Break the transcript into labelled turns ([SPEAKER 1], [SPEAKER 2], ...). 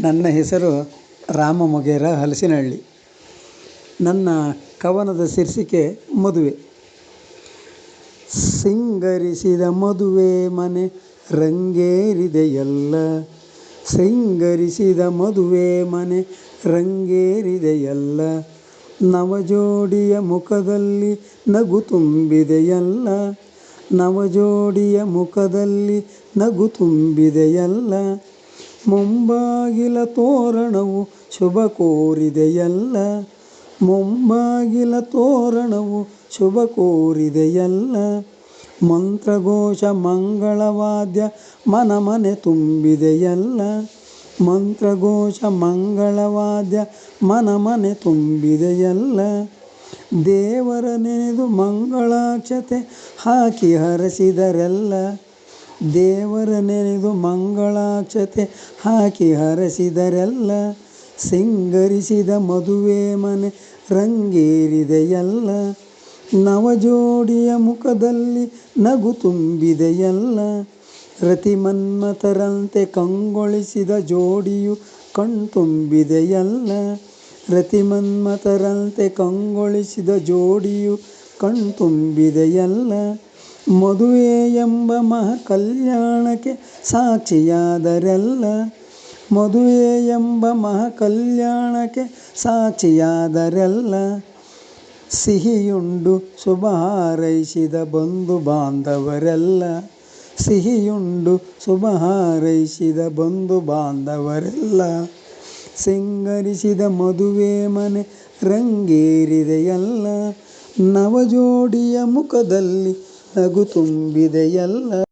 [SPEAKER 1] ನನ್ನ ಹೆಸರು ರಾಮ ಮೊಗೇರ ಹಲಸಿನಹಳ್ಳಿ. ನನ್ನ ಕವನದ ಶೀರ್ಷಿಕೆ ಮದುವೆ. ಸಿಂಗರಿಸಿದ ಮದುವೆ ಮನೆ ರಂಗೇರಿದೆಯಲ್ಲ, ಸಿಂಗರಿಸಿದ ಮದುವೆ ಮನೆ ರಂಗೇರಿದೆಯಲ್ಲ, ನವಜೋಡಿಯ ಮುಖದಲ್ಲಿ ನಗು ತುಂಬಿದೆಯಲ್ಲ, ನವಜೋಡಿಯ ಮುಖದಲ್ಲಿ ನಗು ತುಂಬಿದೆಯಲ್ಲ, ಮುಂಬಾಗಿಲ ತೋರಣವು ಶುಭ ಕೋರಿದೆಯಲ್ಲ, ಮುಂಬಾಗಿಲ ತೋರಣವು ಶುಭ ಕೋರಿದೆಯಲ್ಲ, ಮಂತ್ರಘೋಷ ಮಂಗಳವಾದ್ಯ ಮನ ಮನೆ ತುಂಬಿದೆಯಲ್ಲ, ಮಂತ್ರಘೋಷ ಮಂಗಳವಾದ್ಯ ಮನ ಮನೆ ತುಂಬಿದೆಯಲ್ಲ, ದೇವರ ನೆನೆದು ಮಂಗಳಾಕ್ಷತೆ ಹಾಕಿ ಹರಸಿದರೆಲ್ಲ, ದೇವರ ನೆನೆದು ಮಂಗಳಾಕ್ಷತೆ ಹಾಕಿ ಹರಸಿದರೆಲ್ಲ, ಸಿಂಗರಿಸಿದ ಮದುವೆ ಮನೆ ರಂಗೇರಿದೆಯಲ್ಲ, ನವಜೋಡಿಯ ಮುಖದಲ್ಲಿ ನಗು ತುಂಬಿದೆಯಲ್ಲ, ರತಿಮನ್ಮಥರಂತೆ ಕಂಗೊಳಿಸಿದ ಜೋಡಿಯು ಕಣ್ತುಂಬಿದೆಯಲ್ಲ, ರತಿಮನ್ಮಥರಂತೆ ಕಂಗೊಳಿಸಿದ ಜೋಡಿಯು ಕಣ್ತುಂಬಿದೆಯಲ್ಲ, ಮದುವೆ ಎಂಬ ಮಹಾಕಲ್ಯಾಣಕ್ಕೆ ಸಾಕ್ಷಿಯಾದರೆಲ್ಲ, ಮದುವೆ ಎಂಬ ಮಹಾಕಲ್ಯಾಣಕ್ಕೆ ಸಾಕ್ಷಿಯಾದರೆಲ್ಲ, ಸಿಹಿಯುಂಡು ಶುಭ ಹಾರೈಸಿದ ಬಂಧು ಬಾಂಧವರೆಲ್ಲ, ಸಿಹಿಯುಂಡು ಶುಭ ಹಾರೈಸಿದ ಬಂಧು ಬಾಂಧವರೆಲ್ಲ, ಸಿಂಗರಿಸಿದ ಮದುವೆ ಮನೆ ರಂಗೇರಿದೆಯಲ್ಲ, ನವಜೋಡಿಯ ಮುಖದಲ್ಲಿ ನಗು ತುಂಬಿದೆಯಲ್ಲ.